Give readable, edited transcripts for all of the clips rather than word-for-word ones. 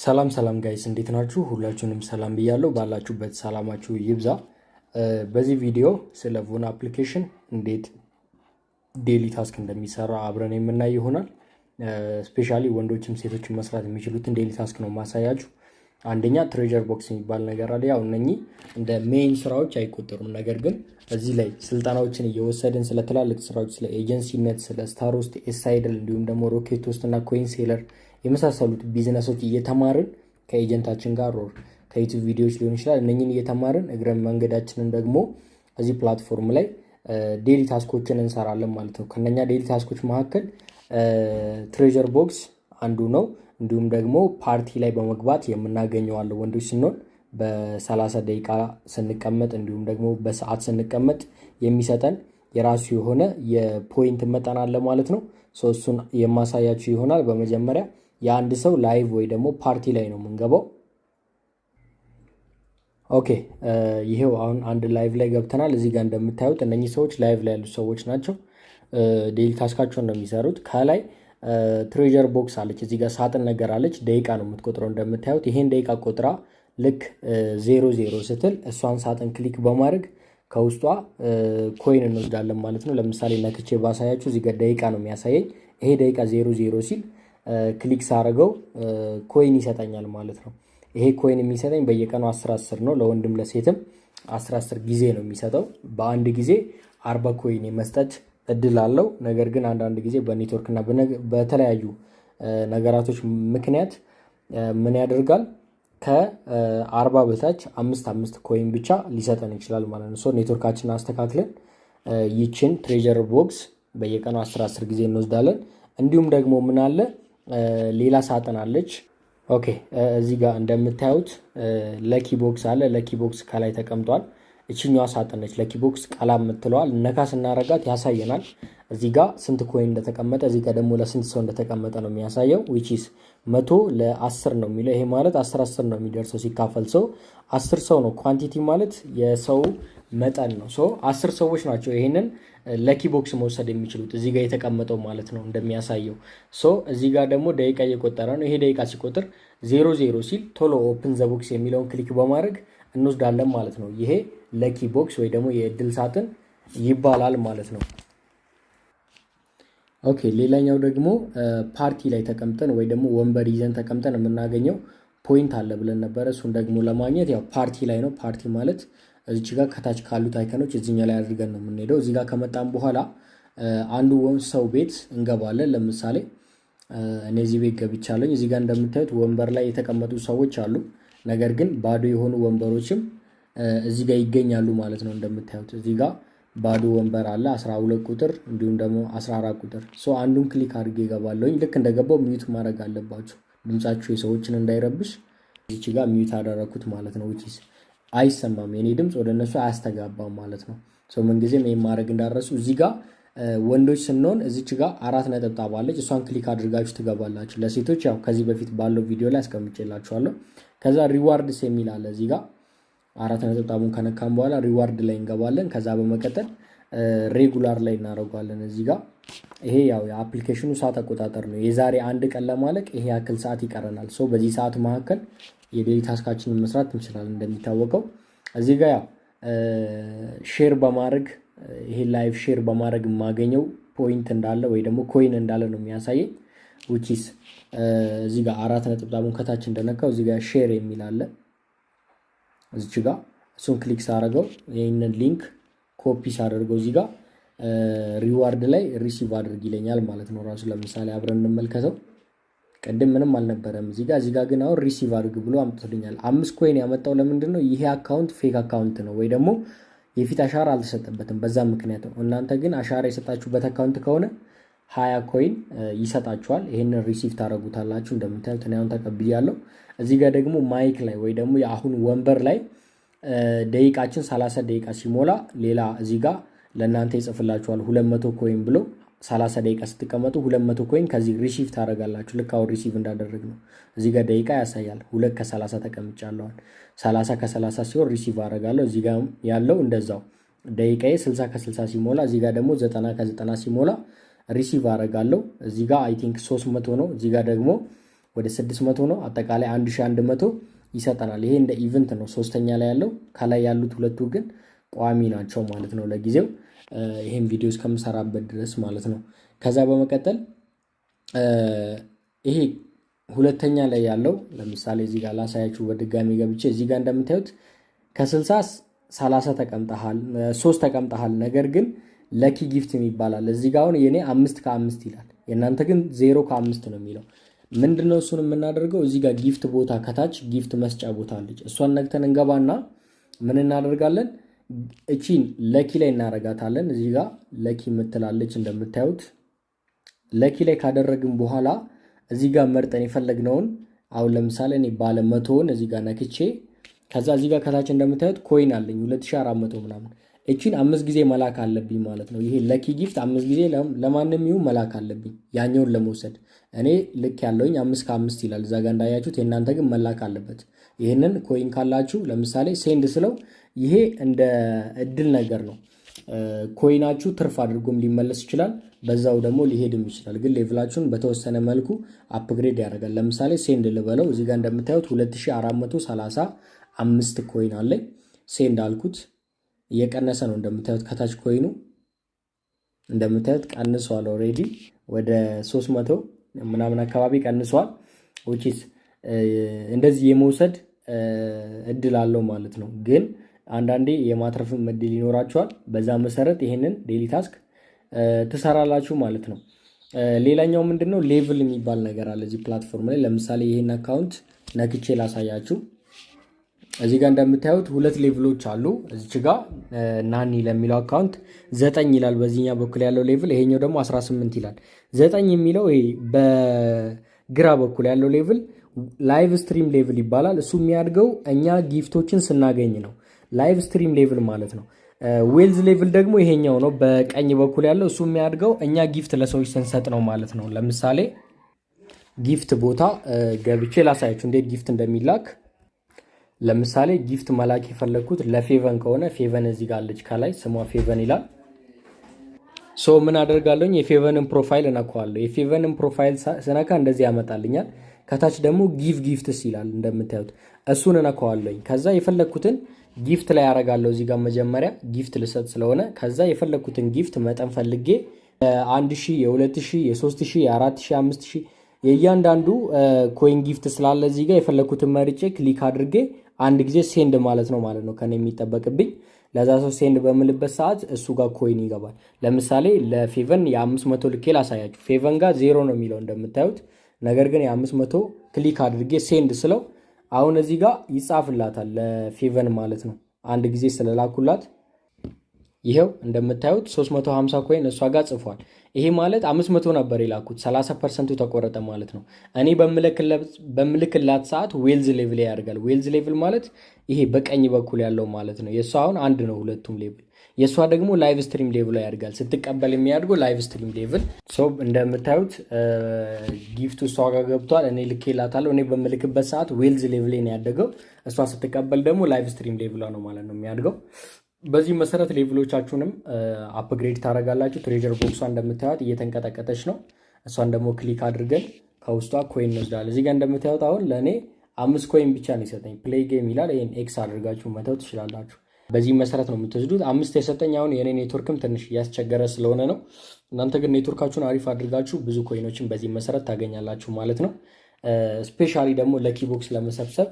ሰላም ሰላም ጋይስ እንዴት ናችሁ? ሁላችሁንም ሰላም ብያለሁ። ባላችሁበት ሰላማችሁ ይብዛ። በዚህ ቪዲዮ ስለ ቮን አፕሊኬሽን እንዴት ዴሊ ታስክ እንደሚሰራ አብረን የምናይ ይሆናል። ስፔሻሊ ወንዶችም ሴቶችም መስራት የሚችሉትን ዴሊ ታስክ ነው ማሳያችሁ። አንደኛ ትሬዠር ቦክስ የሚባል ነገር አለ። ያው እነኚህ እንደ ሜይን ስራዎች አይቆጠሩም። ነገር ግን እዚህ ላይ ስልጠናዎችን እየወሰድን ስለ ትላልቅ ስራዎች፣ ስለ ኤጀንሲነት፣ ስለ ስታር ውስጥ፣ ኤስአይድል እንዲሁም ደግሞ ሮኬት ውስጥ እና ኮይን ሴለር የመሳሰሉት ቢዝነሶች እየተማርን ከኤጀንታችን ጋር ኦር ከዩቲዩብ ቪዲዮዎች ሊሆን ይችላል እነኝን እየተማርን እግረ መንገዳችንን ደግሞ እዚህ ፕላትፎርም ላይ ዴሊ ታስኮችን እንሰራለን ማለት ነው። ከነኛ ዴሊ ታስኮች መካከል ትሬዠር ቦክስ አንዱ ነው። እንዲሁም ደግሞ ፓርቲ ላይ በመግባት የምናገኘው አለ። ወንዶች ስንሆን በ30 ደቂቃ ስንቀመጥ እንዲሁም ደግሞ በሰዓት ስንቀመጥ የሚሰጠን የራሱ የሆነ የፖይንት መጠን አለ ማለት ነው። እሱን የማሳያችሁ ይሆናል። በመጀመሪያ የአንድ ሰው ላይቭ ወይ ደግሞ ፓርቲ ላይ ነው የምንገባው። ኦኬ ይሄው አሁን አንድ ላይቭ ላይ ገብተናል። እዚህ ጋር እንደምታዩት እነኚህ ሰዎች ላይቭ ላይ ያሉ ሰዎች ናቸው። ዴሊ ታስካቸውን ነው የሚሰሩት። ከላይ ትሬዠር ቦክስ አለች፣ እዚህ ጋር ሳጥን ነገር አለች። ደቂቃ ነው የምትቆጥረው እንደምታዩት። ይሄን ደቂቃ ቆጥራ ልክ 00 ስትል እሷን ሳጥን ክሊክ በማድረግ ከውስጧ ኮይን እንወስዳለን ማለት ነው። ለምሳሌ ነክቼ ባሳያችሁ እዚህ ጋር ደቂቃ ነው የሚያሳየኝ። ይሄ ደቂቃ 00 ሲል ክሊክ ሳረገው ኮይን ይሰጠኛል ማለት ነው። ይሄ ኮይን የሚሰጠኝ በየቀኑ 10 ነው። ለወንድም ለሴትም 10 ጊዜ ነው የሚሰጠው። በአንድ ጊዜ 40 ኮይን የመስጠት እድል አለው። ነገር ግን አንዳንድ ጊዜ በኔትወርክ እና በተለያዩ ነገራቶች ምክንያት ምን ያደርጋል ከ40 በታች 5 ኮይን ብቻ ሊሰጠን ይችላል ማለት ነው። ኔትወርካችንን አስተካክለን ይችን ትሬዠር ቦክስ በየቀኑ 10 ጊዜ እንወስዳለን። እንዲሁም ደግሞ ምን አለ ሌላ ሳጥን አለች። ኦኬ እዚህ ጋር እንደምታዩት ለኪ ቦክስ አለ። ለኪ ቦክስ ከላይ ተቀምጧል። እችኛዋ ሳጥን ነች ለኪ ቦክስ ቀላ የምትለዋል። ነካ ስናረጋት ያሳየናል እዚህ ጋር ስንት ኮይን እንደተቀመጠ፣ እዚህ ጋር ደግሞ ለስንት ሰው እንደተቀመጠ ነው የሚያሳየው። which is 100 ለ10 ነው የሚለው። ይሄ ማለት 10 ነው የሚደርሰው ሲካፈል ሰው 10 ሰው ነው። ኳንቲቲ ማለት የሰው መጠን ነው። 10 ሰዎች ናቸው ይሄንን ለኪ ቦክስ መውሰድ የሚችሉት እዚህ ጋር የተቀመጠው ማለት ነው እንደሚያሳየው። እዚህ ጋር ደግሞ ደቂቃ እየቆጠረ ነው። ይሄ ደቂቃ ሲቆጥር 00 ሲል ቶሎ ኦፕን ዘ ቦክስ የሚለውን ክሊክ በማድረግ እንወስዳለን ማለት ነው። ይሄ ለኪ ቦክስ ወይ ደግሞ የእድል ሳጥን ይባላል ማለት ነው። ኦኬ ሌላኛው ደግሞ ፓርቲ ላይ ተቀምጠን ወይ ደግሞ ወንበር ይዘን ተቀምጠን የምናገኘው ፖይንት አለ ብለን ነበረ። እሱን ደግሞ ለማግኘት ያው ፓርቲ ላይ ነው። ፓርቲ ማለት እዚች ጋር ከታች ካሉት አይከኖች እዚህኛው ላይ አድርገን ነው የምንሄደው። እዚህ ጋር ከመጣን በኋላ አንዱ ሰው ቤት እንገባለን። ለምሳሌ እኔ እዚህ ቤት ገብቻለሁ። እዚህ ጋር እንደምታዩት ወንበር ላይ የተቀመጡ ሰዎች አሉ። ነገር ግን ባዶ የሆኑ ወንበሮችም እዚህ ጋር ይገኛሉ ማለት ነው። እንደምታዩት እዚህ ጋር ባዶ ወንበር አለ 12 ቁጥር እንዲሁም ደግሞ 14 ቁጥር። አንዱን ክሊክ አድርጌ እገባለሁኝ። ልክ እንደገባው ሚዩት ማድረግ አለባችሁ ድምጻችሁ የሰዎችን እንዳይረብሽ። እዚህ ጋር ሚዩት አደረኩት ማለት ነው። which is አይሰማም፣ የኔ ድምጽ ወደ እነሱ አያስተጋባም ማለት ነው። ምንጊዜም ይሄን ማድረግ እንዳረሱ። እዚህ ጋር ወንዶች ስንሆን እዚች ጋር 4 ነጠብጣብ አለች። እሷን ክሊክ አድርጋችሁ ትገባላችሁ። ለሴቶች ያው ከዚህ በፊት ባለው ቪዲዮ ላይ አስቀምጬላችኋለሁ። ከዛ ሪዋርድስ የሚል አለ እዚህ ጋር 4 ነጠብጣቡን ከነካም በኋላ ሪዋርድ ላይ እንገባለን። ከዛ በመቀጠል ሬጉላር ላይ እናደርጋለን። እዚህ ጋር ይሄ ያው የአፕሊኬሽኑ ሰዓት አቆጣጠር ነው። የዛሬ አንድ ቀን ለማለቅ ይሄ ያክል ሰዓት ይቀረናል። በዚህ ሰዓት መካከል የዴሊ ታስካችንን መስራት እንችላለን። እንደሚታወቀው እዚህ ጋር ያው ሼር በማድረግ ይሄ ላይቭ ሼር በማድረግ የማገኘው ፖይንት እንዳለ ወይ ደግሞ ኮይን እንዳለ ነው የሚያሳየኝ። which is እዚህ ጋር 4 ነጠብጣቡን ከታች እንደነካው እዚህ ጋር ሼር የሚል አለ እዚህ ጋር። እሱን ክሊክ ሳደርገው ይሄንን ሊንክ ኮፒ ሳደርገው እዚህ ጋር ሪዋርድ ላይ ሪሲቭ አድርግ ይለኛል ማለት ነው። ራሱ ለምሳሌ አብረን እንመልከተው። ቀደም ምንም አልነበረም እዚህ ጋር ግን አሁን ሪሲቭ አድርግ ብሎ አምጥቶልኛል። 5 ኮይን ያመጣው ለምንድን ነው? ይሄ አካውንት ፌክ አካውንት ነው ወይ ደግሞ የፊት አሻራ አልተሰጠበትም። በዛ ምክንያት ነው። እናንተ ግን አሻራ የሰጣችሁበት አካውንት ከሆነ 20 ኮይን ይሰጣችኋል። ይሄንን ሪሲቭ ታደርጉታላችሁ። እንደምታዩት እኔ አሁን ተቀብያለሁ። እዚህ ጋር ደግሞ ማይክ ላይ ወይ ደግሞ የአሁን ወንበር ላይ ደቂቃችን 30 ደቂቃ ሲሞላ ሌላ እዚህ ጋር ለእናንተ ይጽፍላችኋል 200 ኮይን ብሎ 30 ደቂቃ ስትቀመጡ 200 ኮይን ከዚህ ሪሲቭ ታደርጋላችሁ። ልክ አሁን ሪሲቭ እንዳደረግ ነው እዚህ ጋር ደቂቃ ያሳያል። 2 ከ30 ተቀምጫለሁ። 30 ከ30 ሲሆን ሪሲቭ አደርጋለሁ። እዚህ ጋር ያለው እንደዛው ደቂቃዬ 60 ከ60 ሲሞላ እዚህ ጋር ደግሞ 90 ከ90 ሲሞላ ሪሲቭ አደርጋለሁ። እዚህ ጋር አይ ቲንክ 300 ነው። እዚህ ጋር ደግሞ ወደ 600 ነው። አጠቃላይ 1100 ይሰጠናል። ይሄ እንደ ኢቨንት ነው ሶስተኛ ላይ ያለው። ከላይ ያሉት ሁለቱ ግን ቋሚ ናቸው ማለት ነው ለጊዜው ይሄን ቪዲዮ እስከምሰራበት ድረስ ማለት ነው። ከዛ በመቀጠል ይሄ ሁለተኛ ላይ ያለው ለምሳሌ እዚህ ጋር ላሳያችሁ በድጋሚ ገብቼ እዚህ ጋር እንደምታዩት ከ60 30 ተቀምጠሃል 3 ተቀምጠሃል። ነገር ግን ለኪ ጊፍት ይባላል። እዚህ ጋር አሁን የኔ 5 ከ5 ይላል፣ የእናንተ ግን 0 ከ5 ነው የሚለው። ምንድነው እሱን የምናደርገው እዚህ ጋር ጊፍት ቦታ ከታች ጊፍት መስጫ ቦታ አለች። እሷን ነክተን እንገባና ምን እናደርጋለን? እቺን ለኪ ላይ እናረጋታለን። እዚህ ጋር ለኪ የምትላለች እንደምታዩት። ለኪ ላይ ካደረግን በኋላ እዚህ ጋር መርጠን የፈለግነውን አሁን ለምሳሌ እኔ ባለ 100ን እዚህ ጋር ነክቼ ከዛ እዚህ ጋር ከታች እንደምታዩት ኮይን አለኝ 2400 ምናምን። እቺን 5 ጊዜ መላክ አለብኝ ማለት ነው። ይሄ ለኪ ጊፍት 5 ጊዜ ለማንም ይሁን መላክ አለብኝ ያኛውን ለመውሰድ። እኔ ልክ ያለውኝ 5 ከ5 ይላል እዛ ጋር እንዳያችሁት። የእናንተ ግን መላክ አለበት። ይሄንን ኮይን ካላችሁ ለምሳሌ ሴንድ ስለው ይሄ እንደ እድል ነገር ነው። ኮይናችሁ ትርፍ አድርጎም ሊመለስ ይችላል፣ በዛው ደግሞ ሊሄድም ይችላል። ግን ሌቭላችሁን በተወሰነ መልኩ አፕግሬድ ያደርጋል። ለምሳሌ ሴንድ ልበለው። እዚህ ጋር እንደምታዩት 2435 ኮይን አለኝ። ሴንድ አልኩት፣ እየቀነሰ ነው እንደምታዩት። ከታች ኮይኑ እንደምታዩት ቀንሷል። ኦሬዲ ወደ 300 ምናምን አካባቢ ቀንሷል። which እንደዚህ የመውሰድ እድል አለው ማለት ነው። ግን አንዳንዴ የማትረፍ እድል ይኖራቸዋል። በዛ መሰረት ይሄንን ዴሊ ታስክ ትሰራላችሁ ማለት ነው። ሌላኛው ምንድነው ሌቭል የሚባል ነገር አለ እዚህ ፕላትፎርም ላይ። ለምሳሌ ይሄን አካውንት ነክቼ ላሳያችሁ። እዚህ ጋር እንደምታዩት 2 ሌቭሎች አሉ። እዚህ ጋር ናኒ ለሚለው አካውንት 9 ይላል በዚህኛው በኩል ያለው ሌቭል፣ ይሄኛው ደግሞ 18 ይላል። 9 የሚለው ይሄ በግራ በኩል ያለው ሌቭል ላይቭ ስትሪም ሌቭል ይባላል። እሱ የሚያድገው እኛ ጊፍቶችን ስናገኝ ነው። ላይቭ ስትሪም ሌቭል ማለት ነው። ዌልዝ ሌቭል ደግሞ ይሄኛው ነው በቀኝ በኩል ያለው። እሱ የሚያድገው እኛ ጊፍት ለሰዎች ስንሰጥ ነው ማለት ነው። ለምሳሌ ጊፍት ቦታ ገብቼ ላሳያችሁ እንዴት ጊፍት እንደሚላክ። ለምሳሌ ጊፍት መላክ የፈለግኩት ለፌቨን ከሆነ ፌቨን እዚህ ጋር አለች ከላይ ስሟ ፌቨን ይላል። ሶ ምን አደርጋለሁ? የፌቨንን ፕሮፋይል እነካዋለሁ። የፌቨንን ፕሮፋይል ስነካ እንደዚህ ያመጣልኛል። ከታች ደግሞ ጊፍትስ ይላል እንደምታዩት፣ እሱን እነካዋለሁ። ከዛ የፈለግኩትን ጊፍት ላይ ያረጋለሁ። እዚህ ጋር መጀመሪያ ጊፍት ልሰጥ ስለሆነ ከዛ የፈለግኩትን ጊፍት መጠን ፈልጌ 1000 የ2000 የ3000 የ4000 5000 የእያንዳንዱ ኮይን ጊፍት ስላለ እዚህ ጋር የፈለግኩትን መርጬ ክሊክ አድርጌ አንድ ጊዜ ሴንድ ማለት ነው ከኔ የሚጠበቅብኝ። ለዛ ሰው ሴንድ በምልበት ሰዓት እሱ ጋር ኮይን ይገባል። ለምሳሌ ለፌቨን የ500 ልኬ ላሳያችሁ። ፌቨን ጋር 0 ነው የሚለው እንደምታዩት። ነገር ግን የ500 ክሊክ አድርጌ ሴንድ ስለው አሁን እዚህ ጋር ይጻፍላታል ለፌቨን ማለት ነው። አንድ ጊዜ ስለላኩላት ይሄው እንደምታዩት 350 ኮይን እሷ ጋር ጽፏል። ይሄ ማለት 500 ነበር የላኩት 30% ተቆረጠ ማለት ነው። እኔ በምልክላት ሰዓት ዌልዝ ሌቭል ያደርጋል። ዌልዝ ሌቭል ማለት ይሄ በቀኝ በኩል ያለው ማለት ነው። የሷ አሁን አንድ ነው ሁለቱም ሌቭል። የሷ ደግሞ ላይቭ ስትሪም ሌቭል ያደርጋል። ስትቀበል የሚያድገው ላይቭ ስትሪም ሌቭል። ሶ እንደምታዩት ጊፍቱ እሷ ጋር ገብቷል። እኔ ልኬላታለሁ። እኔ በምልክበት ሰዓት ዌልዝ ሌቭል ነው ያደገው። እሷ ስትቀበል ደግሞ ላይቭ ስትሪም ሌቭሏ ነው ማለት ነው የሚያድገው። በዚህ መሰረት ሌቭሎቻችሁንም አፕግሬድ ታደርጋላችሁ። ትሬጀር ቦክሷ እንደምታዩት እየተንቀጠቀጠች ነው። እሷን ደግሞ ክሊክ አድርገን ከውስጧ ኮይን እንወስዳለን። እዚህ ጋር እንደምታዩት አሁን ለእኔ 5 ኮይን ብቻ ነው የሰጠኝ። ፕሌይ ጌም ይላል። ይህን ኤክስ አድርጋችሁ መተው ትችላላችሁ። በዚህ መሰረት ነው የምትወስዱት። 5 የሰጠኝ አሁን የኔ ኔትወርክም ትንሽ እያስቸገረ ስለሆነ ነው። እናንተ ግን ኔትወርካችሁን አሪፍ አድርጋችሁ ብዙ ኮይኖችን በዚህ መሰረት ታገኛላችሁ ማለት ነው። ስፔሻሊ ደግሞ ለኪ ቦክስ ለመሰብሰብ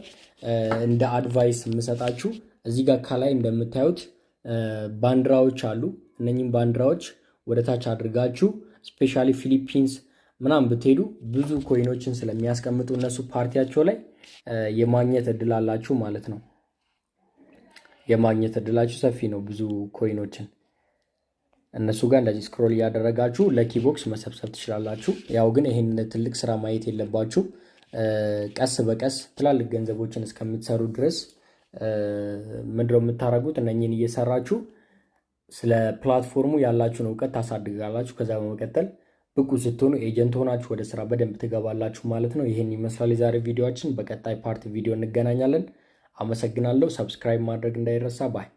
እንደ አድቫይስ የምሰጣችሁ እዚህ ጋር ከላይ እንደምታዩት ባንዲራዎች አሉ። እነኚህም ባንዲራዎች ወደ ታች አድርጋችሁ ስፔሻሊ ፊሊፒንስ ምናምን ብትሄዱ ብዙ ኮይኖችን ስለሚያስቀምጡ እነሱ ፓርቲያቸው ላይ የማግኘት እድል አላችሁ ማለት ነው። የማግኘት እድላችሁ ሰፊ ነው። ብዙ ኮይኖችን እነሱ ጋር እንደዚህ ስክሮል እያደረጋችሁ ለኪ ቦክስ መሰብሰብ ትችላላችሁ። ያው ግን ይሄን ትልቅ ስራ ማየት የለባችሁ። ቀስ በቀስ ትላልቅ ገንዘቦችን እስከምትሰሩ ድረስ ምንድነው የምታደርጉት? እነኚህን እየሰራችሁ ስለ ፕላትፎርሙ ያላችሁን እውቀት ታሳድጋላችሁ። ከዛ በመቀጠል ብቁ ስትሆኑ ኤጀንት ሆናችሁ ወደ ስራ በደንብ ትገባላችሁ ማለት ነው። ይህን ይመስላል የዛሬ ቪዲዮአችን። በቀጣይ ፓርት ቪዲዮ እንገናኛለን። አመሰግናለሁ። ሰብስክራይብ ማድረግ እንዳይረሳ። ባይ